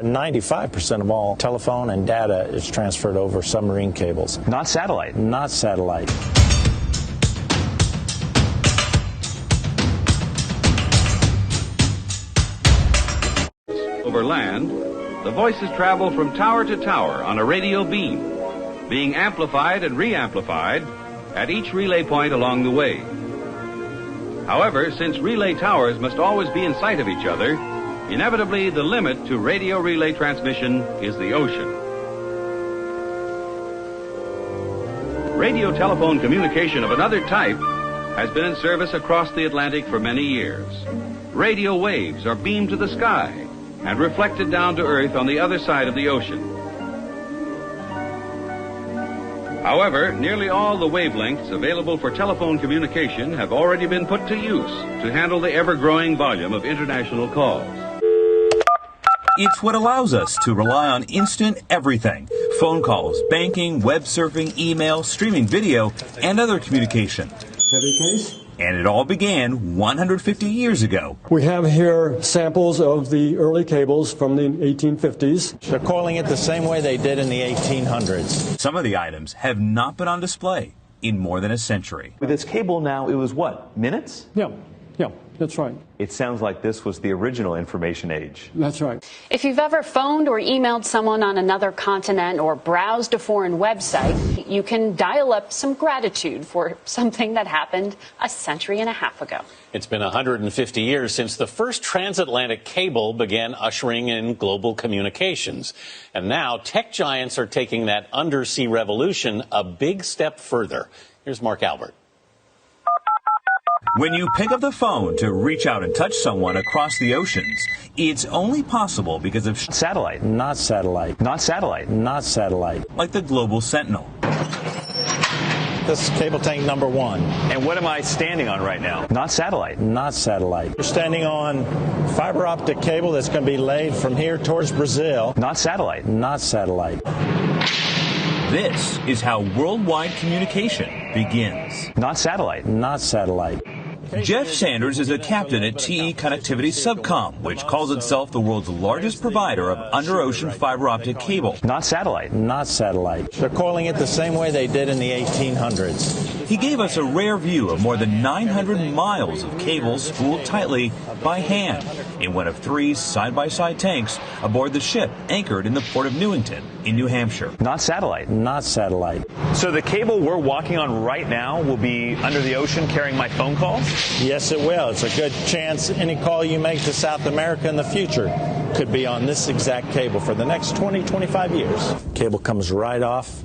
95% of all telephone and data is transferred over submarine cables. Not satellite. Not satellite. Over land, the voices travel from tower to tower on a radio beam, being amplified and re-amplified at each relay point along the way. However, since relay towers must always be in sight of each other, inevitably the limit to radio relay transmission is the ocean. Radio telephone communication of another type has been in service across the Atlantic for many years. Radio waves are beamed to the sky and reflected down to Earth on the other side of the ocean. However, nearly all the wavelengths available for telephone communication have already been put to use to handle the ever-growing volume of international calls. It's what allows us to rely on instant everything. Phone calls, banking, web surfing, email, streaming video, and other communication. Heavy case? And it all began 150 years ago. We have here samples of the early cables from the 1850s. They're coiling it the same way they did in the 1800s. Some of the items have not been on display in more than a century. With this cable now, it was what, minutes? Yeah, that's right. It sounds like this was the original information age. That's right. If you've ever phoned or emailed someone on another continent or browsed a foreign website, you can dial up some gratitude for something that happened a century and a half ago. It's been 150 years since the first transatlantic cable began ushering in global communications. And now tech giants are taking that undersea revolution a big step further. Here's Mark Albert. When you pick up the phone to reach out and touch someone across the oceans, it's only possible because of satellite. Not satellite. Not satellite. Not satellite. Like the Global Sentinel. This is cable tank number 1. And what am I standing on right now? Not satellite. Not satellite. You're standing on fiber optic cable that's going to be laid from here towards Brazil. Not satellite. Not satellite. This is how worldwide communication begins. Not satellite. Not satellite. Jeff Sanders is a captain at TE Connectivity Subcom, which calls itself the world's largest provider of under-ocean fiber optic cable. Not satellite. Not satellite. They're coiling it the same way they did in the 1800s. He gave us a rare view of more than 900 miles of cable spooled tightly by hand in one of 3 side-by-side tanks aboard the ship anchored in the port of Newington in New Hampshire. Not satellite. Not satellite. So the cable we're walking on right now will be under the ocean carrying my phone calls? Yes, it will. It's a good chance any call you make to South America in the future could be on this exact cable for the next 20, 25 years. Cable comes right off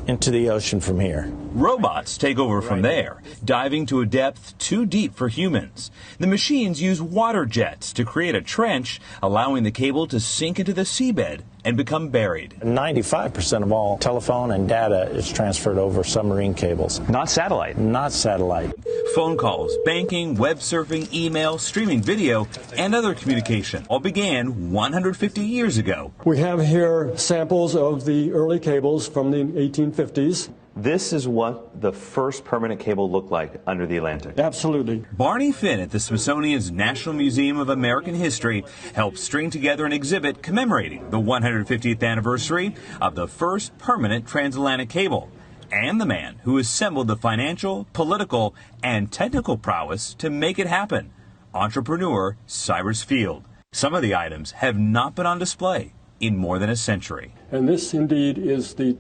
into the ocean from here. Robots take over from there, diving to a depth too deep for humans. The machines use water jets to create a trench, allowing the cable to sink into the seabed and become buried. 95% of all telephone and data is transferred over submarine cables. Not satellite. Not satellite. Phone calls, banking, web surfing, email, streaming video, and other communication all began 150 years ago. We have here samples of the early cables from the 1850s. This is what the first permanent cable looked like under the Atlantic. Absolutely. Barney Finn at the Smithsonian's National Museum of American History helped string together an exhibit commemorating the 150th anniversary of the first permanent transatlantic cable, and the man who assembled the financial, political, and technical prowess to make it happen, entrepreneur Cyrus Field. Some of the items have not been on display in more than a century. And this indeed is the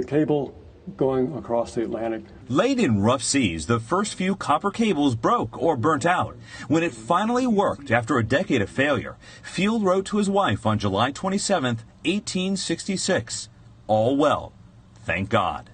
cable going across the Atlantic. Late in rough seas, the first few copper cables broke or burnt out. When it finally worked after a decade of failure, Field wrote to his wife on July 27, 1866, "All well, thank God."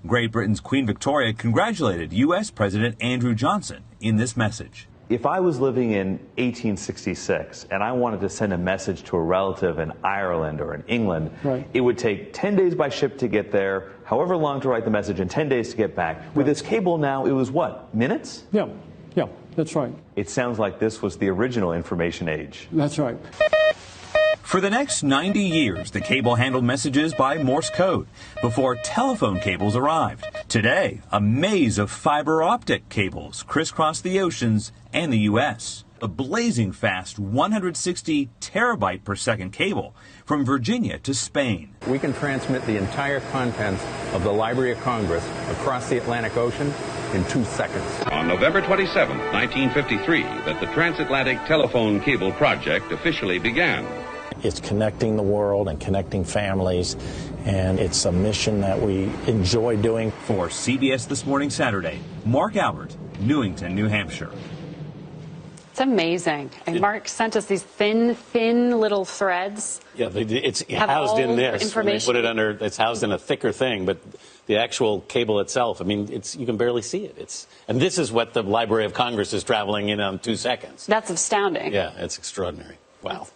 Great Britain's Queen Victoria congratulated U.S. President Andrew Johnson in this message. If I was living in 1866 and I wanted to send a message to a relative in Ireland or in England, right, it would take 10 days by ship to get there, however long to write the message, and 10 days to get back. With this cable now, it was what, minutes? Yeah, that's right. It sounds like this was the original information age. That's right. For the next 90 years, the cable handled messages by Morse code before telephone cables arrived. Today, a maze of fiber optic cables crisscross the oceans and the U.S. a blazing fast 160 terabyte per second cable from Virginia to Spain. We can transmit the entire contents of the Library of Congress across the Atlantic Ocean in 2 seconds. On November 27, 1953, that the transatlantic telephone cable project officially began. It's connecting the world and connecting families, and it's a mission that we enjoy doing. For CBS This Morning Saturday, Mark Albert, Newington, New Hampshire. It's amazing. And Mark sent us these thin little threads. Yeah, it's housed in this. Information. They put it under, it's housed in a thicker thing, but the actual cable itself, I mean, you can barely see it. And this is what the Library of Congress is traveling in 2 seconds. That's astounding. Yeah, it's extraordinary. Wow.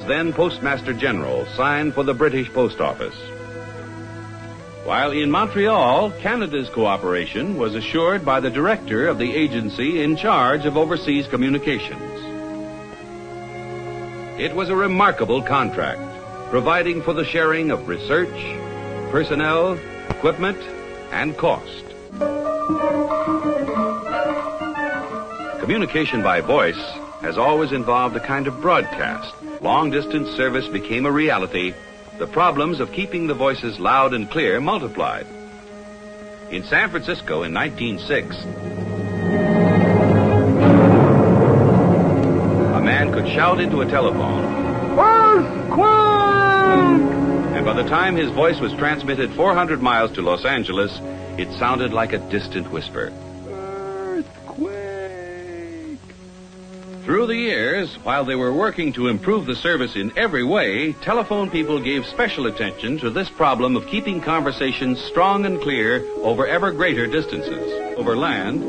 Then Postmaster General signed for the British Post Office. While in Montreal, Canada's cooperation was assured by the director of the agency in charge of overseas communications. It was a remarkable contract, providing for the sharing of research, personnel, equipment, and cost. Communication by voice has always involved a kind of broadcast. Long-distance service became a reality. The problems of keeping the voices loud and clear multiplied. In San Francisco in 1906, a man could shout into a telephone, "Earthquake!" And by the time his voice was transmitted 400 miles to Los Angeles, it sounded like a distant whisper. Through the years, while they were working to improve the service in every way, telephone people gave special attention to this problem of keeping conversations strong and clear over ever greater distances. Over land,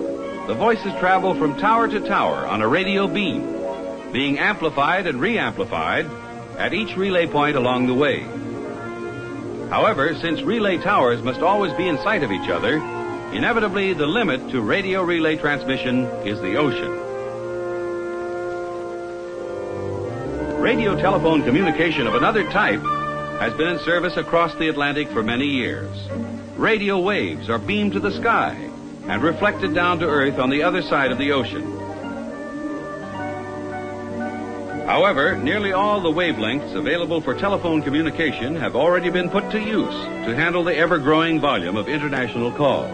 the voices travel from tower to tower on a radio beam, being amplified and re-amplified at each relay point along the way. However, since relay towers must always be in sight of each other, inevitably the limit to radio relay transmission is the ocean. Radio telephone communication of another type has been in service across the Atlantic for many years. Radio waves are beamed to the sky and reflected down to Earth on the other side of the ocean. However, nearly all the wavelengths available for telephone communication have already been put to use to handle the ever-growing volume of international calls.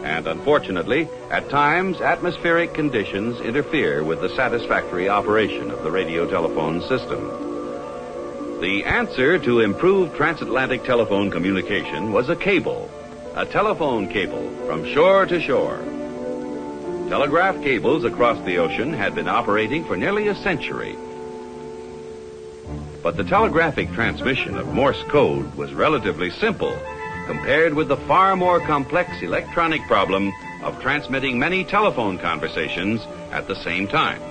And unfortunately, at times, atmospheric conditions interfere with the satisfactory operation of the radio telephone system. The answer to improved transatlantic telephone communication was a cable, a telephone cable from shore to shore. Telegraph cables across the ocean had been operating for nearly a century. But the telegraphic transmission of Morse code was relatively simple compared with the far more complex electronic problem of transmitting many telephone conversations at the same time.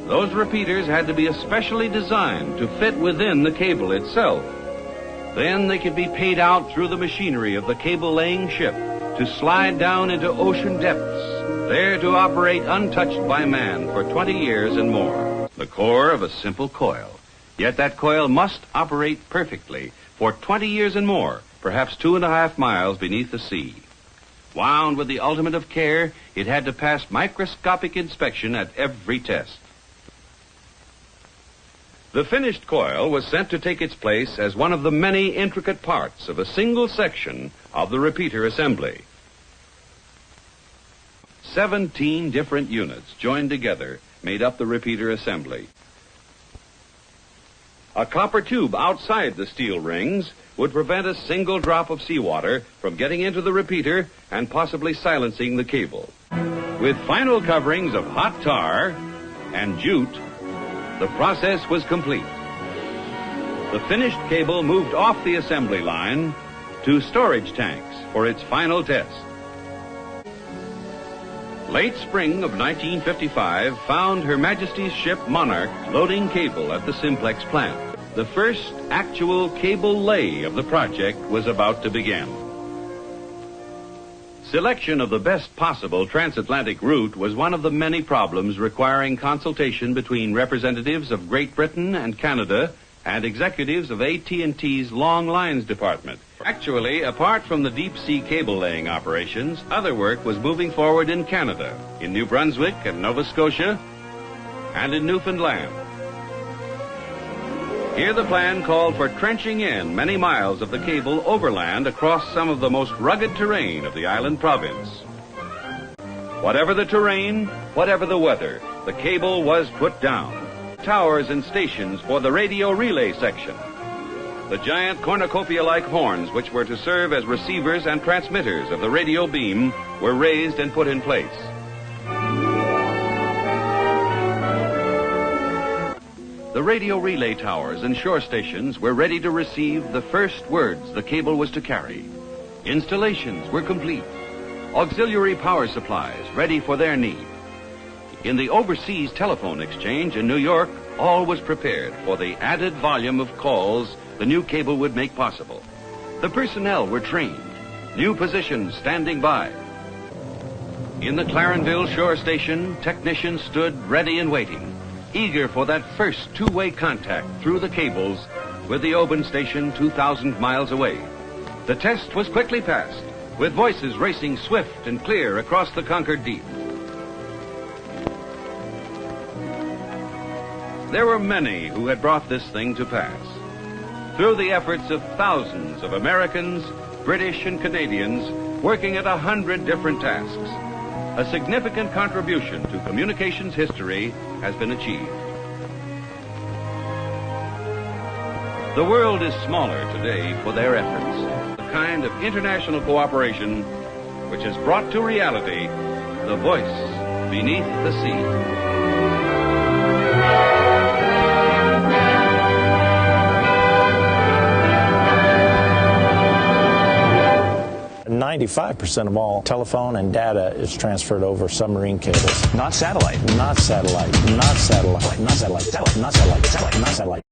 Those repeaters had to be especially designed to fit within the cable itself. Then they could be paid out through the machinery of the cable-laying ship to slide down into ocean depths, there to operate untouched by man for 20 years and more. The core of a simple coil. Yet that coil must operate perfectly for 20 years and more, perhaps 2.5 miles beneath the sea. Wound with the ultimate of care, it had to pass microscopic inspection at every test. The finished coil was sent to take its place as one of the many intricate parts of a single section of the repeater assembly. 17 different units joined together made up the repeater assembly. A copper tube outside the steel rings would prevent a single drop of seawater from getting into the repeater and possibly silencing the cable. With final coverings of hot tar and jute, the process was complete. The finished cable moved off the assembly line to storage tanks for its final test. Late spring of 1955 found Her Majesty's ship Monarch loading cable at the Simplex plant. The first actual cable lay of the project was about to begin. Selection of the best possible transatlantic route was one of the many problems requiring consultation between representatives of Great Britain and Canada and executives of AT&T's Long Lines Department Actually, apart from the deep-sea cable-laying operations, other work was moving forward in Canada, in New Brunswick and Nova Scotia, and in Newfoundland. Here the plan called for trenching in many miles of the cable overland across some of the most rugged terrain of the island province. Whatever the terrain, whatever the weather, the cable was put down. Towers and stations for the radio relay section. The giant cornucopia-like horns, which were to serve as receivers and transmitters of the radio beam, were raised and put in place. The radio relay towers and shore stations were ready to receive the first words the cable was to carry. Installations were complete. Auxiliary power supplies ready for their need. In the overseas telephone exchange in New York, all was prepared for the added volume of calls the new cable would make possible. The personnel were trained, new positions standing by. In the Clarenville shore station, technicians stood ready and waiting, eager for that first two-way contact through the cables with the Oban station 2,000 miles away. The test was quickly passed, with voices racing swift and clear across the conquered deep. There were many who had brought this thing to pass. Through the efforts of thousands of Americans, British, and Canadians working at 100 different tasks, a significant contribution to communications history has been achieved. The world is smaller today for their efforts, the kind of international cooperation which has brought to reality the voice beneath the sea. 95% of all telephone and data is transferred over submarine cables. Not satellite. Not satellite. Not satellite. Not satellite. Not satellite. Not satellite. Not satellite.